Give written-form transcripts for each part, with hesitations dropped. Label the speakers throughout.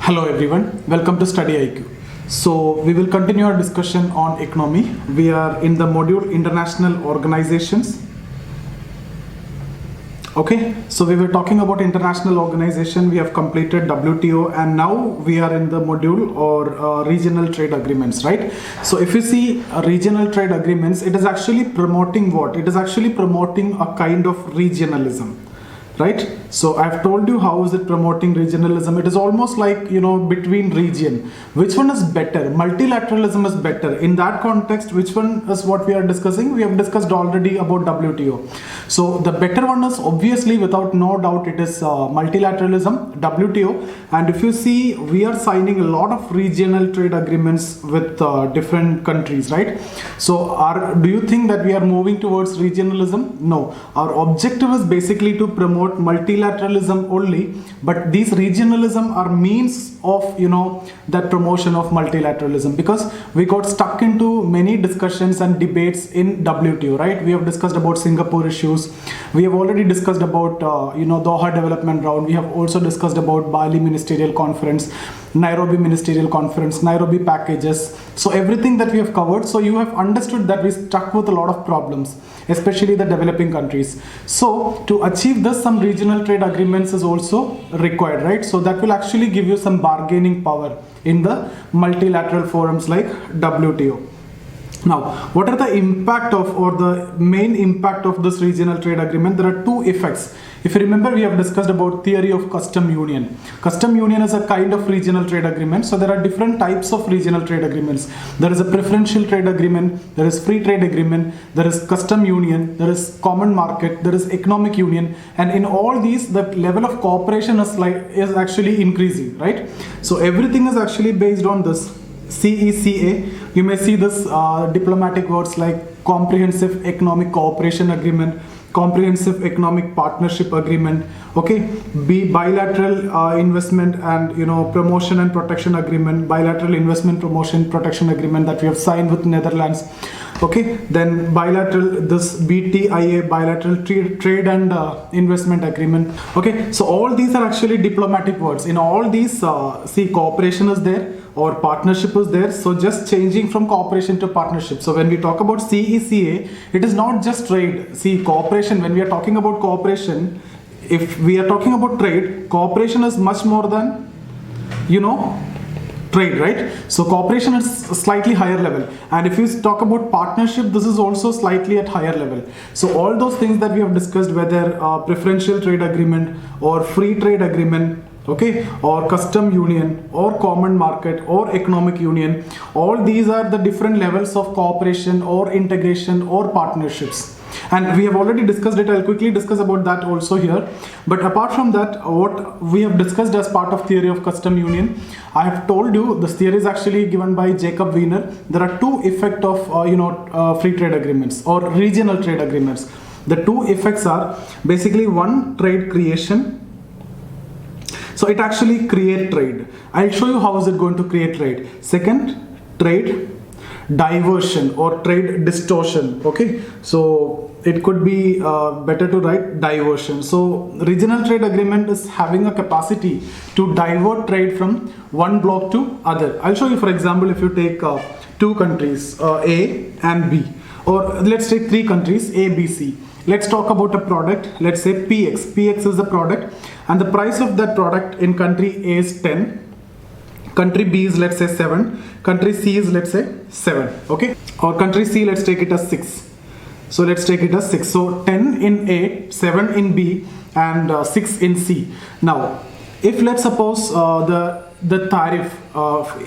Speaker 1: Hello everyone, welcome to StudyIQ. So we will continue our discussion on economy. We are in the module International Organizations. Okay, so we were talking about international organization. We have completed WTO and now we are in the module or regional trade agreements, right? So if you see regional trade agreements, it is actually promoting what? It is actually promoting a kind of regionalism. Right? So I've told you how is it promoting regionalism. It is almost like, between region. Which one is better? Multilateralism is better. In that context, which one is what we are discussing? We have discussed already about WTO. So the better one is obviously, without no doubt, it is multilateralism, WTO. And if you see, we are signing a lot of regional trade agreements with different countries, right? So do you think that we are moving towards regionalism? No. Our objective is basically to promote multilateralism only, but these regionalism are means of that promotion of multilateralism, because we got stuck into many discussions and debates in WTO, right? We have discussed about Singapore issues, we have already discussed about Doha development round, we have also discussed about Bali ministerial conference, Nairobi ministerial conference, Nairobi packages. So everything that we have covered, so you have understood that we stuck with a lot of problems, especially the developing countries. So to achieve this, some regional trade agreements is also required, right? So that will actually give you some bargaining power in the multilateral forums like WTO. Now, what are the impact of, or the main impact of this regional trade agreement? There are two effects. If you remember, we have discussed about theory of custom union. Custom union is a kind of regional trade agreement. So there are different types of regional trade agreements. There is a preferential trade agreement, there is free trade agreement, there is custom union, there is common market, there is economic union, and in all these, the level of cooperation is actually increasing, right? So everything is actually based on this CECA. You may see this diplomatic words like Comprehensive Economic Cooperation Agreement, Comprehensive Economic Partnership Agreement, okay, bilateral investment and promotion and protection agreement, bilateral investment promotion protection agreement that we have signed with Netherlands, okay, then bilateral, this BTIA, bilateral trade and investment agreement, okay. So all these are actually diplomatic words. In all these, see, cooperation is there or partnership is there, so just changing from cooperation to partnership. So when we talk about CECA, it is not just trade. See, cooperation, when we are talking about cooperation, if we are talking about trade, cooperation is much more than trade, right? So cooperation is a slightly higher level, and if you talk about partnership, this is also slightly at higher level. So all those things that we have discussed, whether preferential trade agreement or free trade agreement, okay, or custom union or common market or economic union, all these are the different levels of cooperation or integration or partnerships, and we have already discussed it. I'll quickly discuss about that also here. But apart from that, what we have discussed as part of theory of custom union, I have told you this theory is actually given by Jacob Wiener. There are two effects of free trade agreements or regional trade agreements. The two effects are basically, one, trade creation. So it actually creates trade. I'll show you how is it going to create trade. Second, trade diversion or trade distortion, okay. So it could be better to write diversion. So regional trade agreement is having a capacity to divert trade from one block to other. I'll show you, for example, if you take two countries, A and B, or let's take three countries, A, B, C. Let's talk about a product, let's say PX. PX is a product, and the price of that product in country A is 10, country B is, let's say, 7, country C is, let's say, 7, okay, or country C, let's take it as 6. So let's take it as 6. So 10 in A, 7 in B, and 6 in C. Now, if let's suppose the tariff,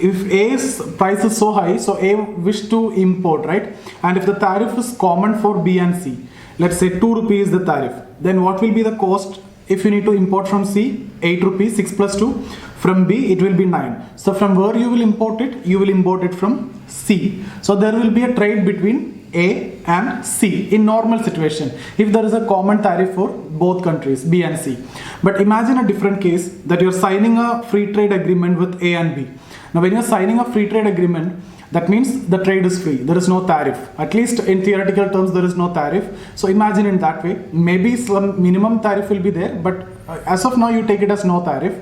Speaker 1: if A's price is so high, so A wish to import, right? And if the tariff is common for B and C, let's say 2 rupees the tariff, then what will be the cost if you need to import from C? 8 rupees, 6 plus 2. From B, it will be 9. So from where you will import it? You will import it from C. So there will be a trade between A and C in normal situation, if there is a common tariff for both countries, B and C. But imagine a different case, that you're signing a free trade agreement with A and B. Now when you're signing a free trade agreement, that means the trade is free, there is no tariff. At least in theoretical terms, there is no tariff. So imagine in that way, maybe some minimum tariff will be there, but as of now you take it as no tariff.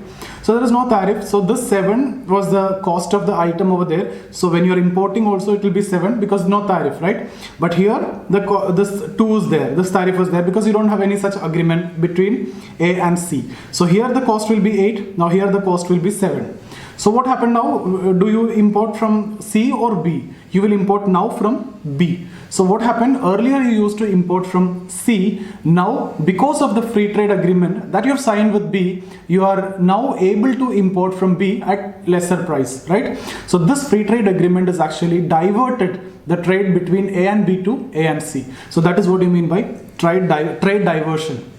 Speaker 1: So there is no tariff. So this 7 was the cost of the item over there. So when you're importing also, it will be 7 because no tariff, right? But here this 2 is there, this tariff is there because you don't have any such agreement between A and C. So here the cost will be 8. Now here the cost will be 7. So what happened now? Do you import from C or B? You will import now from B. So what happened? Earlier you used to import from C. Now because of the free trade agreement that you have signed with B, you are now able to import from B at lesser price, right? So this free trade agreement is actually diverted the trade between A and B to A and C. So that is what you mean by trade diversion.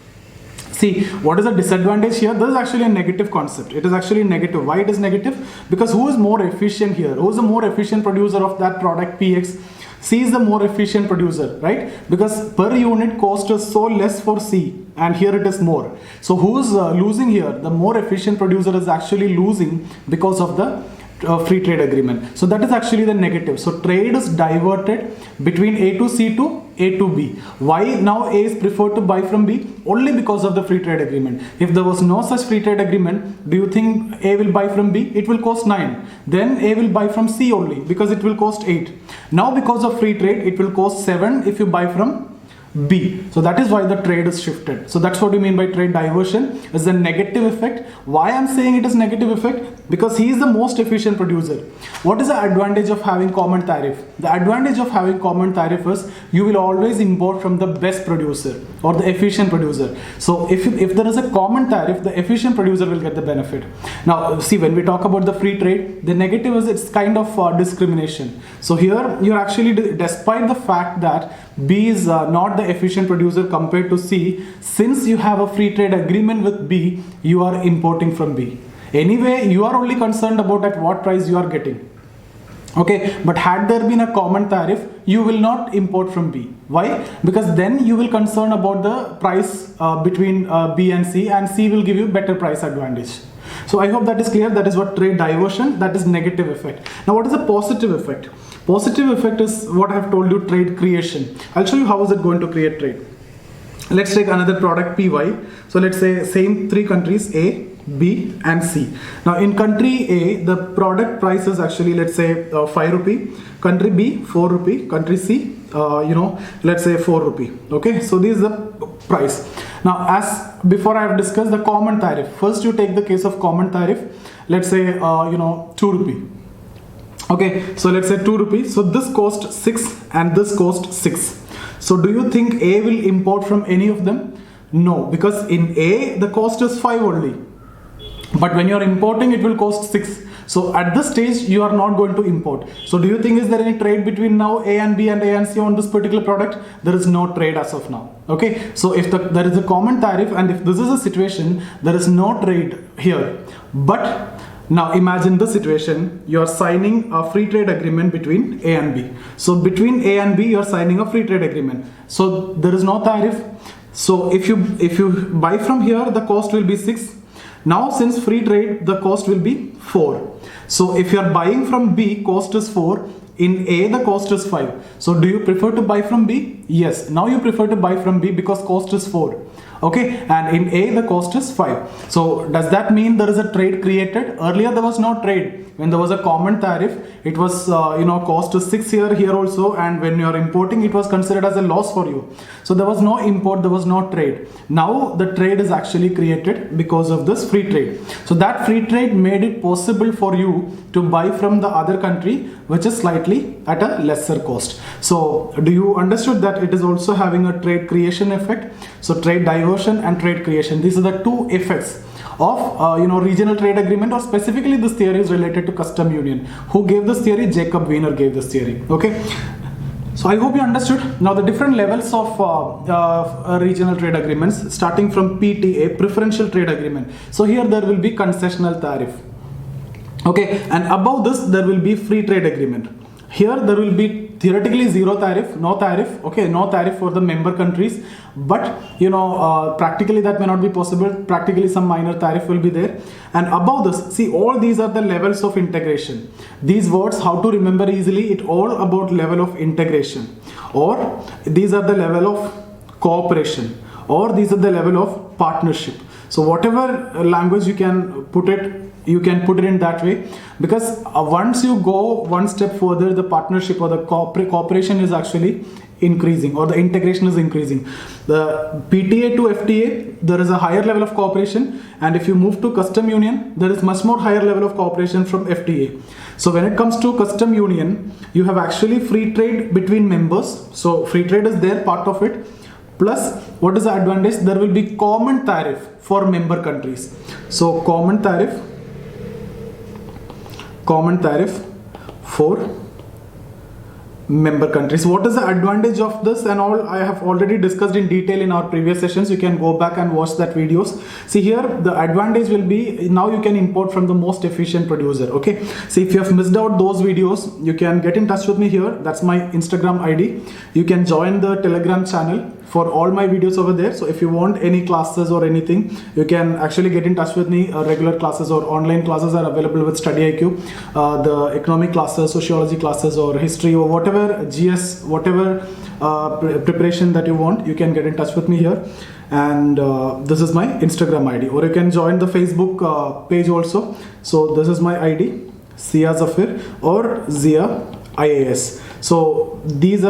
Speaker 1: See, what is the disadvantage here? This is actually a negative concept. It is actually negative. Why it is negative? Because who is more efficient here? Who is the more efficient producer of that product PX? C is the more efficient producer, right? Because per unit cost is so less for C and here it is more. So who is losing here? The more efficient producer is actually losing because of the free trade agreement. So that is actually the negative. So trade is diverted between A to C to A to B. Why now A is preferred to buy from B? Only because of the free trade agreement. If there was no such free trade agreement, do you think A will buy from B? It will cost 9. Then A will buy from C only because it will cost 8. Now because of free trade, it will cost 7 if you buy from B. So that is why the trade is shifted. So that's what you mean by trade diversion, is the negative effect. Why I'm saying it is negative effect? Because he is the most efficient producer. What is the advantage of having common tariff? The advantage of having common tariff is you will always import from the best producer or the efficient producer. So if there is a common tariff, the efficient producer will get the benefit. Now see, when we talk about the free trade, the negative is it's kind of discrimination. So here you're actually, despite the fact that B is not the efficient producer compared to C, since you have a free trade agreement with B, you are importing from B. Anyway, you are only concerned about at what price you are getting. Okay, but had there been a common tariff, you will not import from B. Why? Because then you will concern about the price between B and C will give you better price advantage. So I hope that is clear. That is what trade diversion, that is negative effect. Now what is the positive effect? Positive effect is what I have told you, trade creation. I'll show you how is it going to create trade. Let's take another product PY. So let's say same 3 countries A, B and C. Now in country A, the product price is actually, let's say 5 rupee, country B 4 rupee, country C let's say 4 rupee. Okay, so this is the price. Now as before I have discussed the common tariff. First you take the case of common tariff. Let's say 2 rupee. Okay, so let's say 2 rupees. So this cost 6 and this cost 6. So do you think A will import from any of them? No, because in A the cost is 5 only. But when you are importing, it will cost 6. So at this stage, you are not going to import. So do you think is there any trade between now A and B and A and C on this particular product? There is no trade as of now. Okay, so if there is a common tariff and if this is a situation, there is no trade here. But now imagine the situation, you are signing a free trade agreement between A and B. So between A and B, you are signing a free trade agreement. So there is no tariff. So if you buy from here, the cost will be 6. Now since free trade, the cost will be 4. So if you are buying from B, cost is 4. In A, the cost is 5. So do you prefer to buy from B? Yes. Now you prefer to buy from B because cost is 4. Okay, and in A the cost is 5. So does that mean there is a trade created? Earlier there was no trade. When there was a common tariff, it was cost is 6 here also, and when you are importing, it was considered as a loss for you. So there was no import, there was no trade. Now the trade is actually created because of this free trade. So that free trade made it possible for you to buy from the other country, which is slightly at a lesser cost. So do you understood that it is also having a trade creation effect? So trade diversion and trade creation, these are the two effects of regional trade agreement, or specifically this theory is related to custom union. Who gave this theory? Jacob Wiener gave this theory. Okay, so I hope you understood. Now the different levels of regional trade agreements, starting from PTA, preferential trade agreement. So here there will be concessional tariff. Okay, and above this there will be free trade agreement. Here there will be theoretically zero tariff, no tariff, okay, no tariff for the member countries, but practically that may not be possible. Practically some minor tariff will be there. And above this, see, all these are the levels of integration. These words, how to remember easily, it all about level of integration, or these are the level of cooperation, or these are the level of partnership. So whatever language you can put it in that way, because once you go one step further, the partnership or the cooperation is actually increasing, or the integration is increasing. The PTA to FTA, there is a higher level of cooperation, and if you move to custom union, there is much more higher level of cooperation from FTA. So when it comes to custom union, you have actually free trade between members. So free trade is there, part of it. Plus, what is the advantage? There will be common tariff for member countries. So common tariff for member countries. What is the advantage of this and all? I have already discussed in detail in our previous sessions. You can go back and watch that videos. See here, the advantage will be now you can import from the most efficient producer. Okay, so if you have missed out those videos, you can get in touch with me here. That's my Instagram ID. You can join the Telegram channel for all my videos over there. So if you want any classes or anything, you can actually get in touch with me. Regular classes or online classes are available with StudyIQ. The economic classes, sociology classes, or history, or whatever GS, whatever preparation that you want, you can get in touch with me here. And this is my Instagram ID, or you can join the Facebook page also. So this is my ID, Sia Zafir or Zia IAS. So these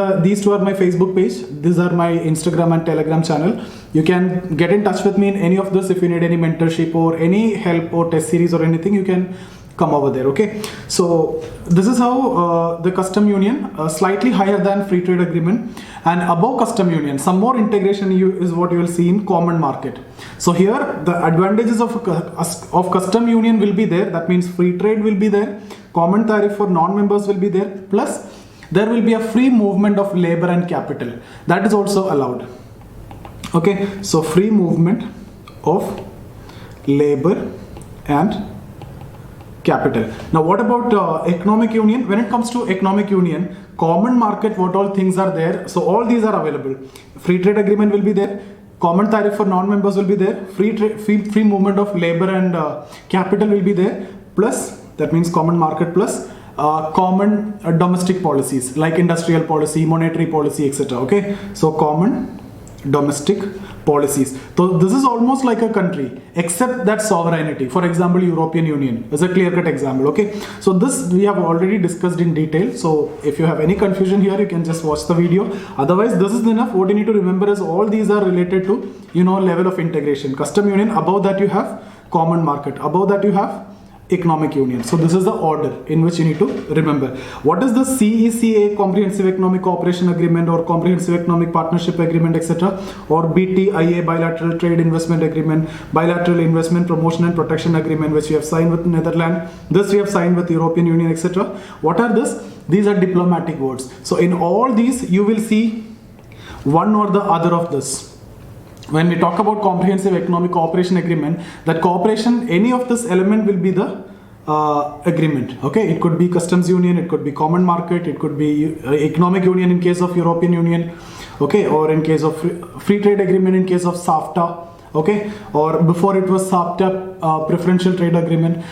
Speaker 1: two are my Facebook page. These are my Instagram and Telegram channel. You can get in touch with me in any of this. If you need any mentorship or any help or test series or anything, you can come over there. Okay, so this is how the custom union, slightly higher than free trade agreement, and above custom union, some more integration is what you will see in common market. So here the advantages of custom union will be there. That means free trade will be there, common tariff for non-members will be there, plus there will be a free movement of labor and capital. That is also allowed. Okay, so free movement of labor and capital. Now what about economic union? When it comes to economic union, common market, what all things are there? So all these are available. Free trade agreement will be there, common tariff for non-members will be there, free movement of labor and capital will be there, plus that means common market, plus common domestic policies like industrial policy, monetary policy, etc. Okay, so common domestic policies. So this is almost like a country, except that sovereignty. For example, European Union is a clear-cut example. Okay, so this we have already discussed in detail. So if you have any confusion here, you can just watch the video. Otherwise, this is enough. What you need to remember is all these are related to, level of integration. Custom union, above that you have common market, above that you have economic union. So this is the order in which you need to remember. What is the CECA, Comprehensive Economic Cooperation Agreement, or Comprehensive Economic Partnership Agreement, etc., or BTIA, Bilateral Trade Investment Agreement, Bilateral Investment Promotion and Protection Agreement, which we have signed with Netherlands, this we have signed with European Union, etc. What are this? These are diplomatic words. So in all these you will see one or the other of this. When we talk about Comprehensive Economic Cooperation Agreement, that cooperation, any of this element will be the agreement. Okay, it could be customs union, it could be common market, it could be economic union in case of European Union, okay, or in case of free trade agreement in case of SAFTA, okay, or before it was SAFTA, preferential trade agreement.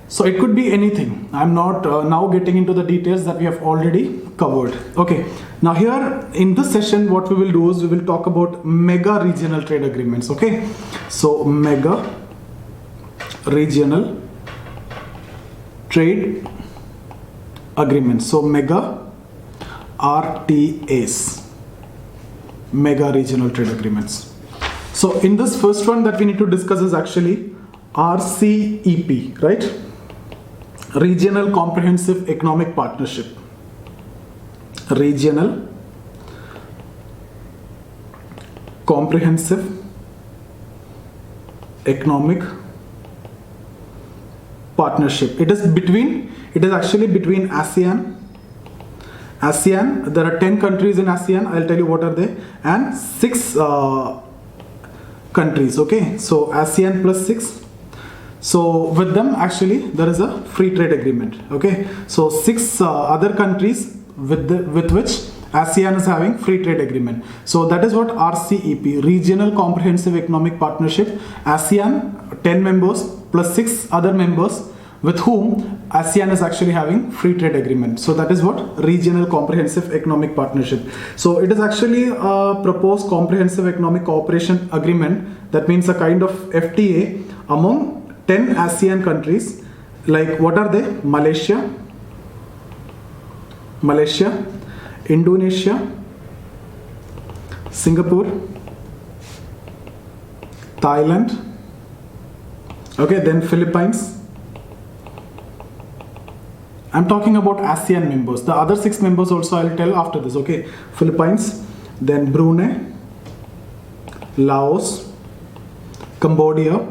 Speaker 1: So it could be anything. I'm not now getting into the details that we have already covered. Okay, now here in this session what we will do is we will talk about mega regional trade agreements. Okay, so mega regional trade agreements. So mega RTAs, mega regional trade agreements. So in this first one that we need to discuss is actually RCEP, right? Regional Comprehensive Economic Partnership. Regional Comprehensive Economic Partnership. It is actually between ASEAN, there are 10 countries in ASEAN, I'll tell you what are they, and 6 countries, okay, so ASEAN plus 6. So with them actually there is a free trade agreement. Okay, so 6 other countries with which ASEAN is having free trade agreement. So that is what RCEP, Regional Comprehensive Economic Partnership. ASEAN 10 members plus 6 other members with whom ASEAN is actually having free trade agreement. So that is what regional comprehensive economic partnership. So it is actually a proposed comprehensive economic cooperation agreement. That means a kind of FTA among 10 ASEAN countries. Like what are they? Malaysia, Indonesia, Singapore, Thailand, okay, then Philippines. I'm talking about ASEAN members. The other 6 members also I'll tell after this, okay. Philippines, then Brunei, Laos, Cambodia,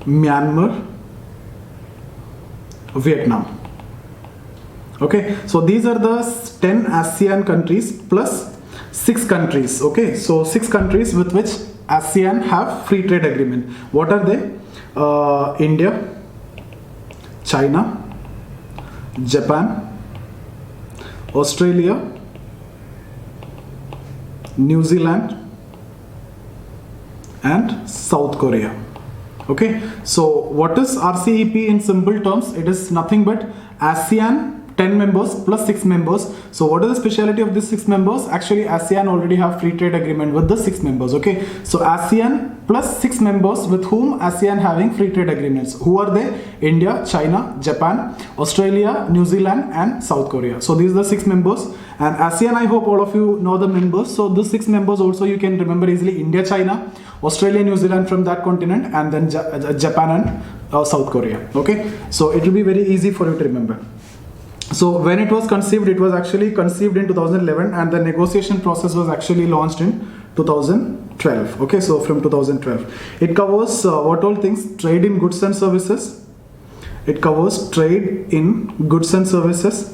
Speaker 1: Myanmar, Vietnam. Okay, so these are the 10 ASEAN countries plus 6 countries. Okay, so 6 countries with which ASEAN have free trade agreement. What are they? India, China, Japan, Australia, New Zealand, and South Korea. Okay, so what is RCEP in simple terms? It is nothing but ASEAN 10 members plus 6 members. So what is the speciality of these 6 members? Actually ASEAN already have free trade agreement with the 6 members. Okay, so ASEAN plus 6 members with whom ASEAN having free trade agreements. Who are they? India, China, Japan, Australia, New Zealand, and South Korea. So these are the 6 members. And ASEAN, I hope all of you know the members. So the 6 members also you can remember easily: India, China, Australia, New Zealand from that continent, and then Japan and South Korea. Okay, so it will be very easy for you to remember. So when it was conceived, it was actually conceived in 2011, and the negotiation process was actually launched in 2012. Okay, so from 2012, it covers what all things? Trade in goods and services. It covers trade in goods and services.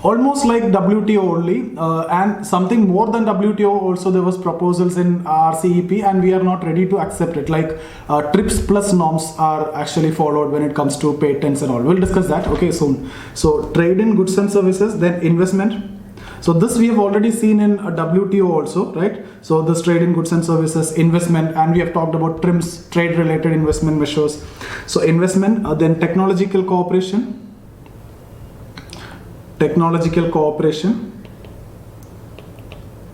Speaker 1: Almost like WTO only, and something more than WTO also. There was proposals in RCEP, and we are not ready to accept it. Like TRIPS plus norms are actually followed when it comes to patents and all. We'll discuss that, okay, soon. So trade in goods and services, then investment. So this we have already seen in WTO also, right? So this trade in goods and services, investment, and we have talked about TRIMS, trade related investment measures. So investment, then technological cooperation,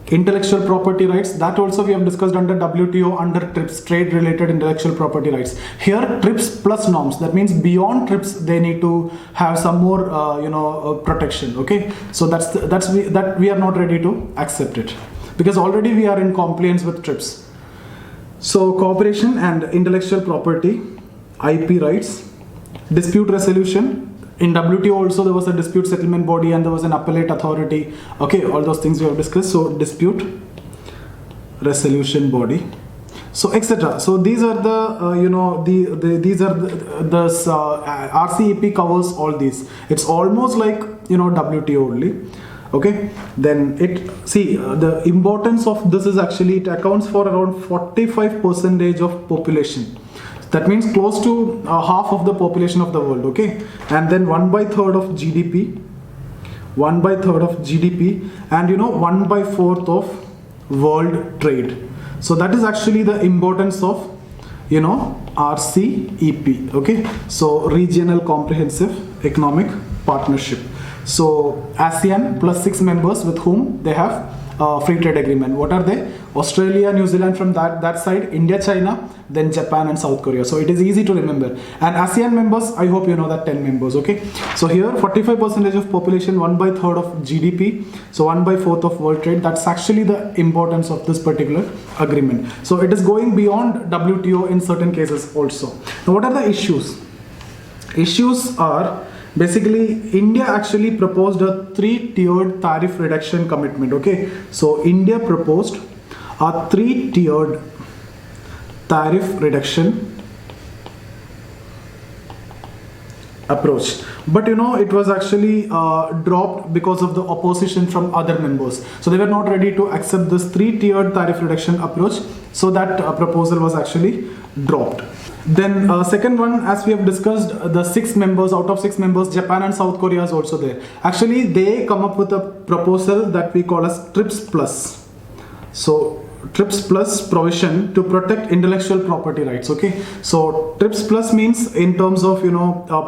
Speaker 1: intellectual property rights. That also we have discussed under WTO, under TRIPS, trade related intellectual property rights. Here TRIPS plus norms, that means beyond TRIPS they need to have some more protection. Okay, so that we are not ready to accept it, because already we are in compliance with TRIPS. So cooperation and intellectual property, IP rights, dispute resolution. In WTO also there was a dispute settlement body and there was an appellate authority. Okay, all those things we have discussed. So dispute resolution body, so etc. So these are the these are the RCEP covers all these. It's almost like WTO only. Okay, then the importance of this is actually it accounts for around 45% of population. That means close to half of the population of the world. Okay, and then 1/3 of GDP, 1/3 of GDP, and 1/4 of world trade. So that is actually the importance of RCEP. Okay, so regional comprehensive economic partnership. So ASEAN plus 6 members with whom they have free trade agreement. What are they? Australia, New Zealand from that side, India, China, then Japan and South Korea. So it is easy to remember. And ASEAN members, I hope you know that 10 members. Okay, so here 45% of population, 1/3 of GDP, so 1/4 of world trade. That's actually the importance of this particular agreement. So it is going beyond WTO in certain cases also. Now what are the issues? Issues are basically India actually proposed a 3-tiered tariff reduction commitment. Okay, so India proposed a 3-tiered tariff reduction approach, but it was actually dropped because of the opposition from other members. So they were not ready to accept this 3-tiered tariff reduction approach, so that proposal was actually dropped. Then second one, as we have discussed, the 6 members, out of 6 members, Japan and South Korea is also there. Actually they come up with a proposal that we call as TRIPS plus. So TRIPS plus provision to protect intellectual property rights. Okay, so TRIPS plus means in terms of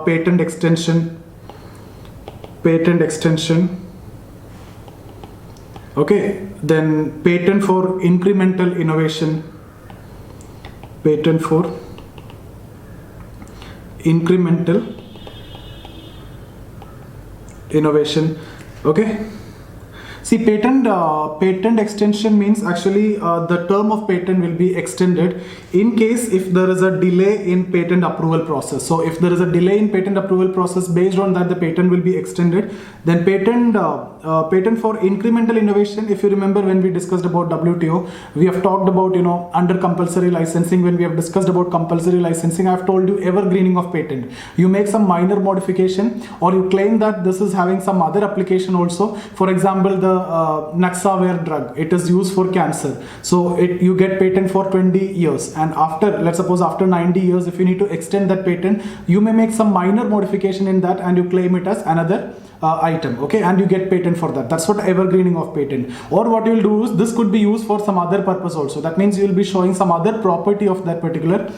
Speaker 1: patent extension. Okay, then patent for incremental innovation. Patent for incremental innovation. Okay. See, patent extension means actually the term of patent will be extended in case if there is a delay in patent approval process. So if there is a delay in patent approval process, based on that the patent will be extended. Then patent for incremental innovation, if you remember when we discussed about WTO, we have talked about under compulsory licensing. When we have discussed about compulsory licensing, I have told you evergreening of patent. You make some minor modification or you claim that this is having some other application also. For example, the Naxavir drug, it is used for cancer, so you get patent for 20 years, and after, let's suppose after 90 years, if you need to extend that patent, you may make some minor modification in that and you claim it as another item, okay, and you get patent for that. That's what evergreening of patent. Or what you will do is, this could be used for some other purpose also. That means you will be showing some other property of that particular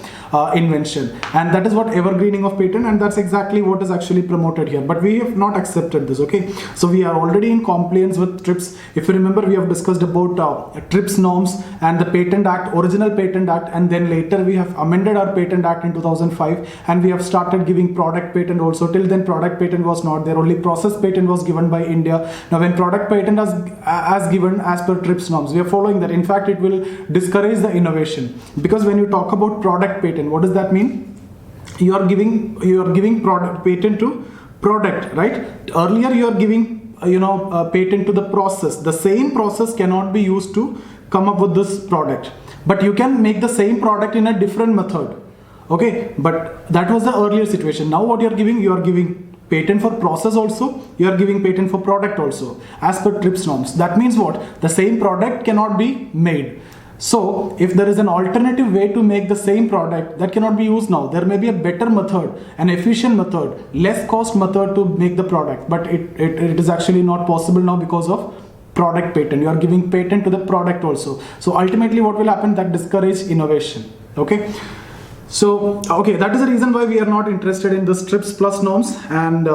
Speaker 1: invention, and that is what evergreening of patent, and that's exactly what is actually promoted here. But we have not accepted this, okay. So we are already in compliance with TRIPS. If you remember, we have discussed about TRIPS norms and the Patent Act, original Patent Act, and then later we have amended our Patent Act in 2005, and we have started giving product patent also. Till then product patent was not there, only process patent was given by India. Now when product patent as given as per TRIPS norms, we are following that. In fact, it will discourage the innovation, because when you talk about product patent, what does that mean? You are giving product patent to product, right? Earlier you are giving patent to the process. The same process cannot be used to come up with this product, but you can make the same product in a different method, okay. But that was the earlier situation. Now what you are giving patent for process also, you are giving patent for product also as per TRIPS norms. That means what? The same product cannot be made. So if there is an alternative way to make the same product, that cannot be used now. There may be a better method, an efficient method, less cost method to make the product, but it is actually not possible now because of product patent. You are giving patent to the product also. So ultimately what will happen? That discourage innovation, okay. So okay, that is the reason why we are not interested in this TRIPS plus norms, and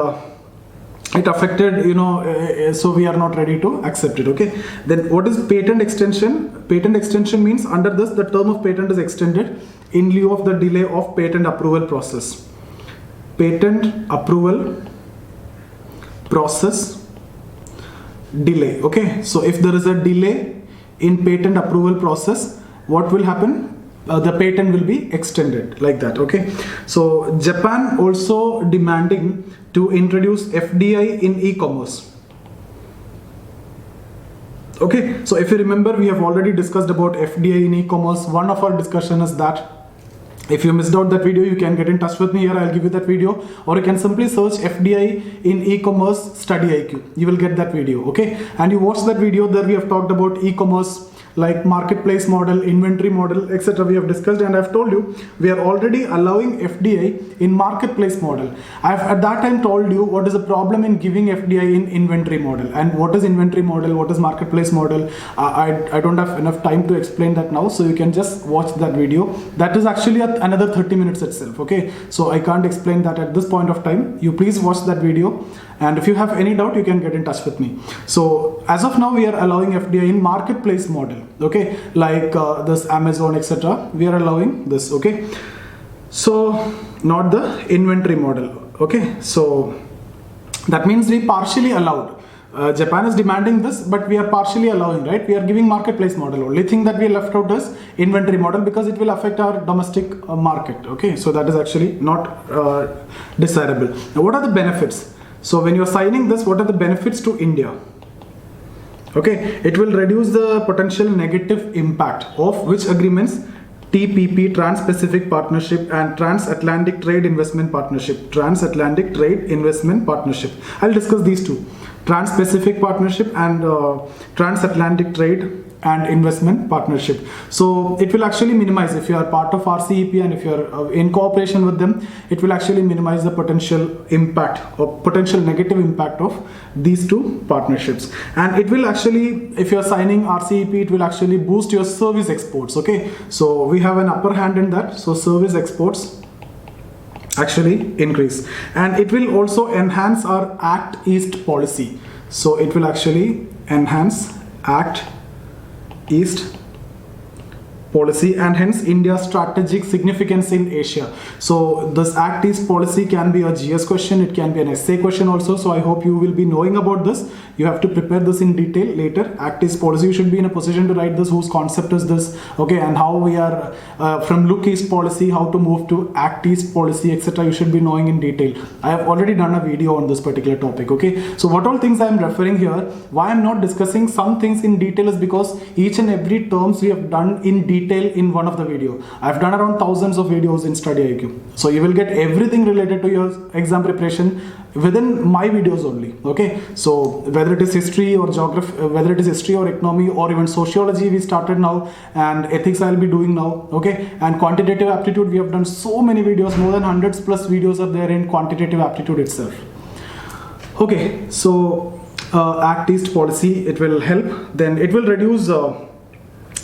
Speaker 1: it affected, so we are not ready to accept it, okay. Then what is patent extension? Patent extension means under this the term of patent is extended in lieu of the delay of patent approval process. Patent approval process delay, okay. So if there is a delay in patent approval process, what will happen? The patent will be extended like that, okay. So Japan also demanding to introduce FDI in e-commerce, okay. So if you remember, we have already discussed about FDI in e-commerce. One of our discussion is that if you missed out that video, you can get in touch with me here. I'll give you that video, or you can simply search FDI in e-commerce StudyIQ. You will get that video, okay. And you watch that video. There we have talked about e-commerce, like marketplace model, inventory model, etc. we have discussed, and I've told you we are already allowing FDI in marketplace model. I've at that time told you what is the problem in giving FDI in inventory model, and what is inventory model, what is marketplace model. I don't have enough time to explain that now, so you can just watch that video. That is actually another 30 minutes itself, okay. So I can't explain that at this point of time. You please watch that video, and if you have any doubt, you can get in touch with me. So as of now, we are allowing FDI in marketplace model, okay, like this Amazon, etc. we are allowing this, okay. So not the inventory model, okay. So that means we partially allowed. Japan is demanding this, but we are partially allowing, right? We are giving marketplace model. Only thing that we left out is inventory model, because it will affect our domestic market, okay. So that is actually not desirable. Now what are the benefits? So when you are signing this, what are the benefits to India? Okay, it will reduce the potential negative impact of which agreements? TPP, Trans-Pacific Partnership, and Transatlantic Trade Investment Partnership. Transatlantic Trade Investment Partnership. I'll discuss these two. Trans-Pacific Partnership, and Transatlantic Trade and Investment Partnership. So it will actually minimize, if you are part of RCEP and if you are in cooperation with them, it will actually minimize the potential impact or potential negative impact of these two partnerships. And it will actually, if you are signing RCEP, it will actually boost your service exports. Okay, so we have an upper hand in that. So service exports actually increase, and it will also enhance our Act East policy. So it will actually enhance Act East policy and hence India's strategic significance in Asia. So this Act East policy can be a GS question, it can be an essay question also. So I hope you will be knowing about this. You have to prepare this in detail later. Act East policy, you should be in a position to write this, whose concept is this, okay, and how we are from Look East policy, how to move to Act East policy, etc. You should be knowing in detail. I have already done a video on this particular topic. Okay, so what all things I am referring here, why I am not discussing some things in detail is because each and every terms we have done in detail in one of the video. I've done around thousands of videos in StudyIQ, so you will get everything related to your exam preparation within my videos only. Okay, so whether it is history or geography, whether it is history or economy or even sociology, we started now, and ethics I'll be doing now. Okay, and quantitative aptitude, we have done so many videos, more than hundreds plus videos are there in quantitative aptitude itself. Okay, so Act East policy, it will help. Then it will reduce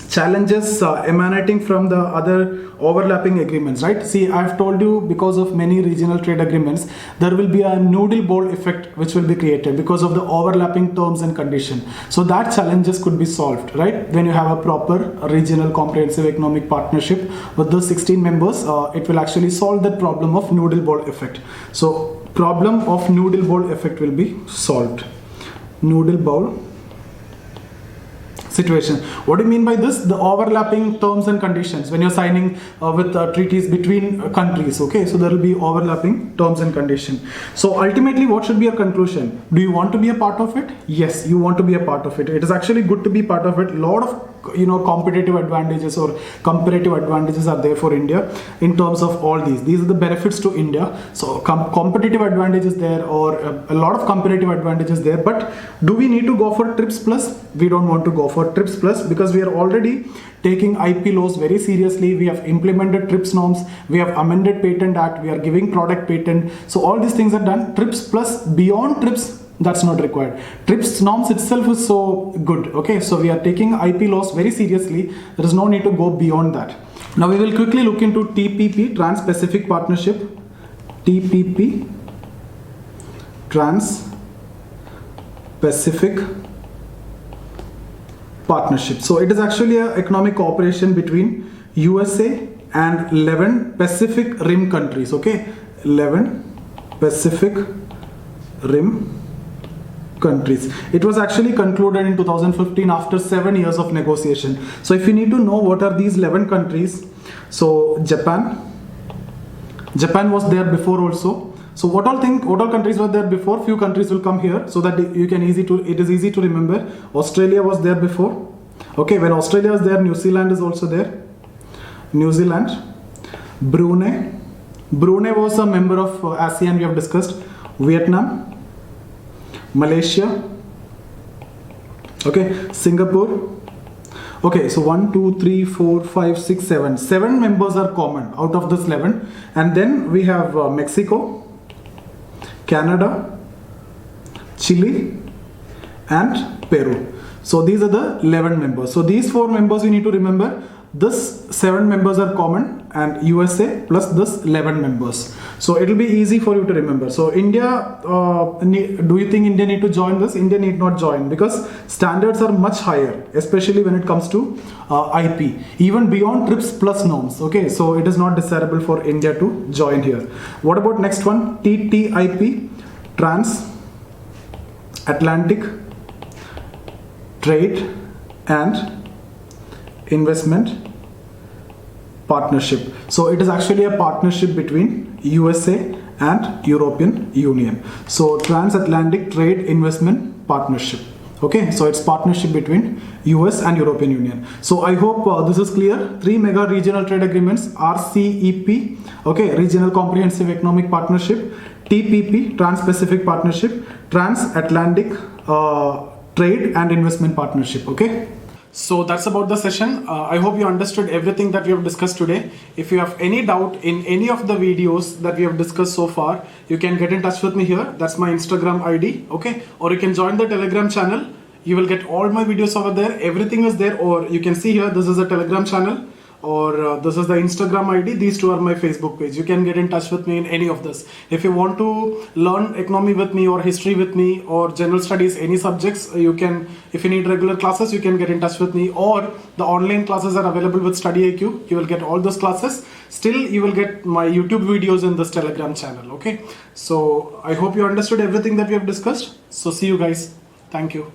Speaker 1: challenges emanating from the other overlapping agreements, right? See, I've told you, because of many regional trade agreements, there will be a noodle bowl effect which will be created because of the overlapping terms and conditions. So that challenges could be solved, right? When you have a proper regional comprehensive economic partnership with the 16 members, it will actually solve that problem of noodle bowl effect. So problem of noodle bowl effect will be solved. Noodle bowl situation. What do you mean by this? The overlapping terms and conditions when you're signing with treaties between countries. Okay, so there will be overlapping terms and conditions. So ultimately, what should be your conclusion? Do you want to be a part of it? Yes, you want to be a part of it. It is actually good to be part of it. Lot of competitive advantages or comparative advantages are there for India in terms of all these. These are the benefits to India. So competitive advantages there, or a lot of comparative advantages there. But do we need to go for TRIPS plus? We don't want to go for TRIPS plus because we are already taking IP laws very seriously. We have implemented TRIPS norms, we have amended Patent Act, we are giving product patent. So all these things are done. TRIPS plus, beyond TRIPS, that's not required. TRIPS norms itself is so good. Okay, so we are taking IP laws very seriously. There is no need to go beyond that. Now we will quickly look into TPP, Trans-Pacific Partnership. TPP, Trans-Pacific Partnership. So it is actually an economic cooperation between USA and 11 Pacific Rim countries. Okay, 11 Pacific Rim countries. It was actually concluded in 2015 after 7 years of negotiation. So if you need to know what are these 11 countries, so Japan was there before also. So what all countries were there before? Few countries will come here so that you can it is easy to remember. Australia was there before. Okay, when Australia is there, New Zealand is also there. New Zealand, Brunei was a member of ASEAN, we have discussed. Vietnam, Malaysia, okay, Singapore. Okay, so 1, 2, 3, 4, 5, 6, 7. 7 members are common out of this 11. And then we have Mexico, Canada, Chile, and Peru. So these are the 11 members. So these 4 members you need to remember. This 7 members are common, and USA plus this 11 members. So it will be easy for you to remember. So India, do you think India need to join this? India need not join because standards are much higher, especially when it comes to IP, even beyond TRIPS plus norms. Okay, so it is not desirable for India to join here. What about next one? TTIP, Transatlantic Trade and Investment Partnership. So it is actually a partnership between USA and European Union. So Transatlantic Trade Investment Partnership. Okay, so it's partnership between US and European Union. So I hope this is clear. 3 mega regional trade agreements, RCEP, okay, Regional Comprehensive Economic Partnership, TPP, Trans-Pacific Partnership, Transatlantic Trade and Investment Partnership. Okay. So that's about the session. I hope you understood everything that we have discussed today. If you have any doubt in any of the videos that we have discussed so far, you can get in touch with me here. That's my Instagram ID. Okay. Or you can join the Telegram channel. You will get all my videos over there. Everything is there. Or you can see here, this is a Telegram channel. Or this is the Instagram ID. These two are my Facebook page. You can get in touch with me in any of this. If you want to learn economy with me or history with me or general studies, any subjects, you can, if you need regular classes, you can get in touch with me, or the online classes are available with StudyIQ. You will get all those classes. Still, you will get my YouTube videos in this Telegram channel. Okay. So I hope you understood everything that we have discussed. So see you guys. Thank you.